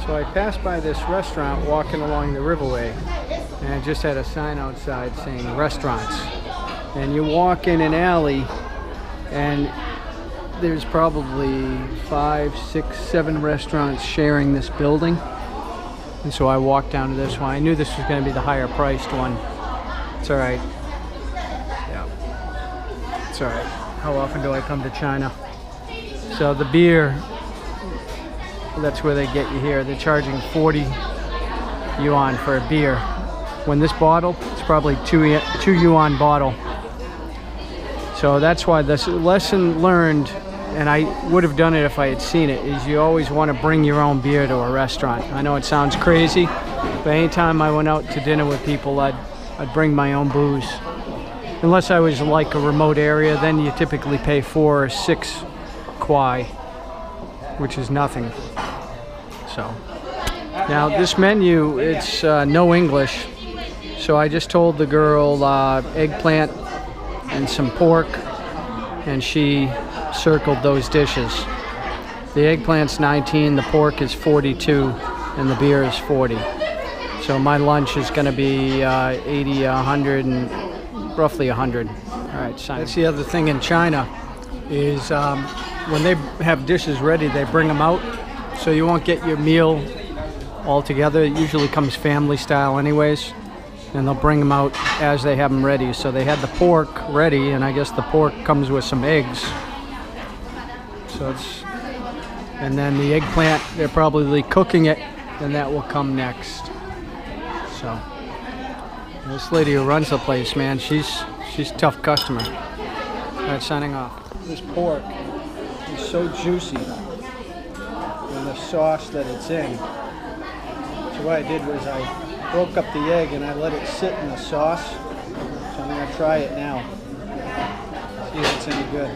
So I passed by this restaurant walking along the riverway, and it just had a sign outside saying restaurants. And you walk in an alley, and there's probably 5, 6, 7 restaurants sharing this building. And so I walked down to this one. I knew this was going to be the higher priced one. It's all right. Yeah, it's all right. How often do I come to China? So the beer, that's where they get you here. They're charging 40 yuan for a beer. When this bottle, it's probably 2 yuan bottle. So that's why this lesson learned, and I would have done it if I had seen it, is you always want to bring your own beer to a restaurant. I know it sounds crazy, but anytime I went out to dinner with people, I'd bring my own booze. Unless I was like a remote area, then you typically pay 4 or 6 kwai, which is nothing. So now this menu, it's no English, so I just told the girl eggplant and some pork, and she circled those dishes. The eggplant's 19, the pork is 42, and the beer is 40. So my lunch is going to be 80, 100, and roughly 100. All right, sign. That's the other thing in China is when they have dishes ready, they bring them out, so you won't get your meal all together. It usually comes family style anyways, and they'll bring them out as they have them ready. So they had the pork ready, and I guess the pork comes with some eggs. So it's, and then the eggplant, they're probably cooking it, and that will come next. So this lady who runs the place, man, she's a tough customer. All right, signing off. This pork is so juicy, and the sauce that it's in. So what I did was I broke up the egg and I let it sit in the sauce. So I'm going to try it now. See if it's any good.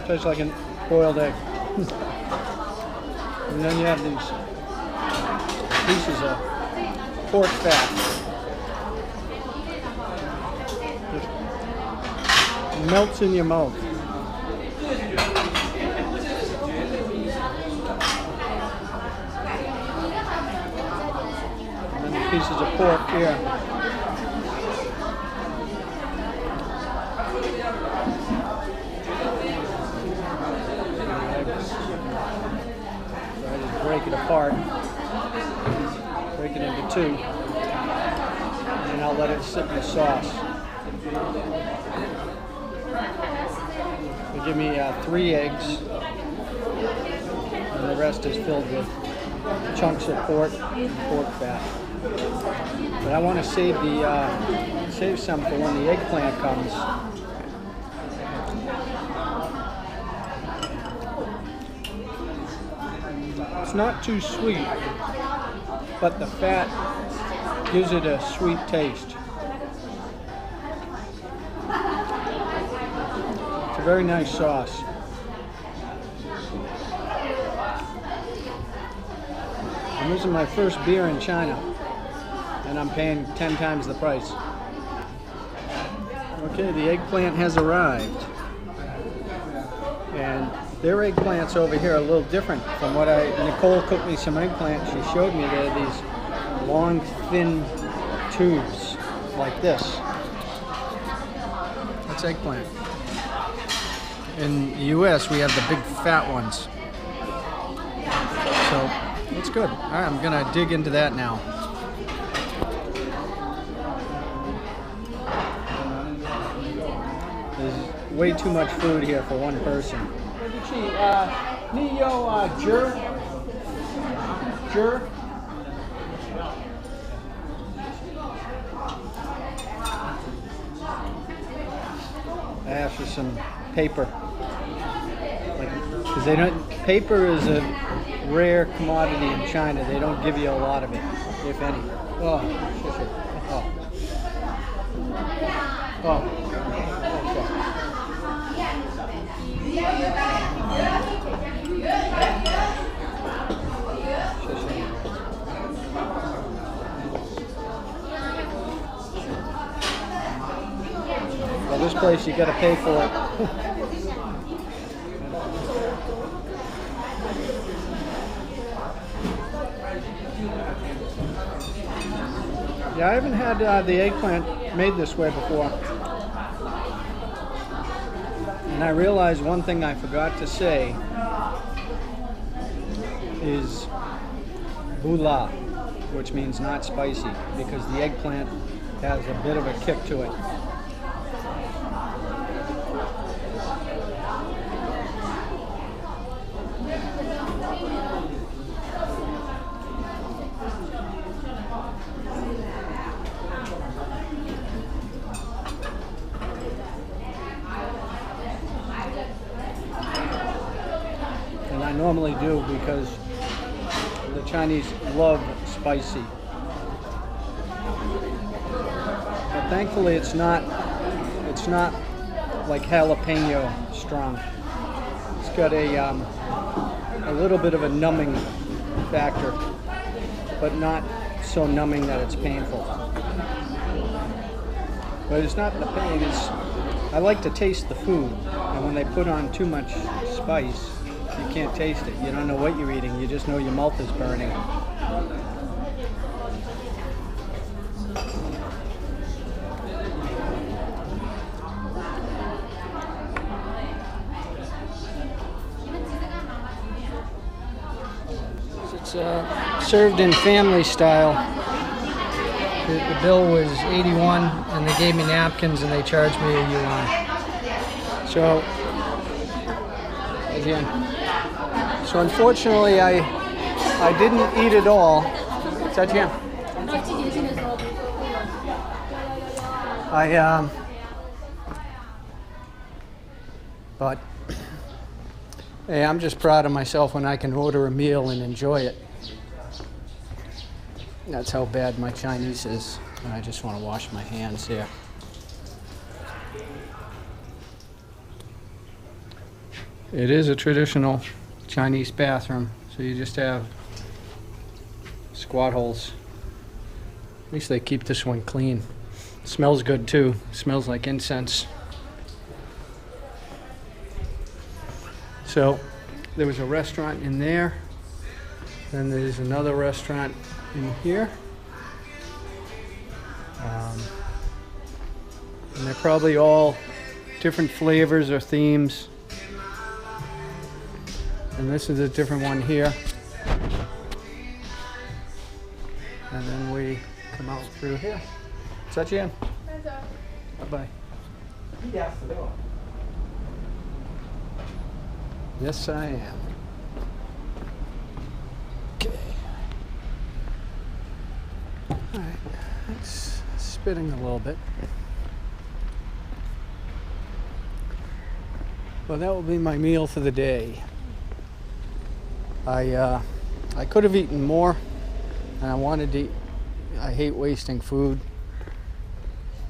Tastes like a boiled egg. And then you have these pieces of pork fat. Just melts in your mouth. And then the pieces of pork here. So I just break it apart. Break it into 2, and then I'll let it sit in the sauce. They give me 3 eggs, and the rest is filled with chunks of pork and pork fat. But I want to save some for when the eggplant comes. It's not too sweet, but the fat gives it a sweet taste. It's a very nice sauce. And this is my first beer in China, and I'm paying 10 times the price. Okay, the eggplant has arrived. And their eggplants over here are a little different from what Nicole cooked me some eggplant. She showed me they're these long, thin tubes like this. That's eggplant. In the US, we have the big fat ones. So, it's good. All right, I'm gonna dig into that now. There's way too much food here for one person. I asked for some paper, because they don't. Paper is a rare commodity in China. They don't give you a lot of it, if any. Oh, place, you gotta pay for it. Yeah, I haven't had the eggplant made this way before. And I realized one thing I forgot to say is bula, which means not spicy, because the eggplant has a bit of a kick to it. And I normally do because the Chinese love spicy. But thankfully it's not like jalapeno strong. It's got a little bit of a numbing factor, but not so numbing that it's painful. But it's not the pain, I like to taste the food, and when they put on too much spice, you can't taste it. You don't know what you're eating, you just know your mouth is burning. It's served in family style. The bill was 81 and they gave me napkins and they charged me a yuan. So, again, so unfortunately I didn't eat it all. But hey, I'm just proud of myself when I can order a meal and enjoy it. That's how bad my Chinese is. And I just want to wash my hands here. It is a traditional Chinese bathroom, so you just have squat holes. At least they keep this one clean. It smells good too. It smells like incense. So there was a restaurant in there. Then there's another restaurant in here. And they're probably all different flavors or themes. And this is a different one here. And then we come out through here. Zaijian. Bye-bye. Yes, I am. Okay. Alright, it's spitting a little bit. Well, that will be my meal for the day. I could have eaten more, and I wanted to eat. I hate wasting food,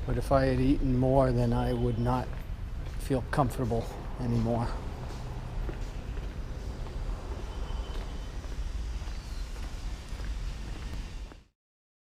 but if I had eaten more, then I would not feel comfortable anymore.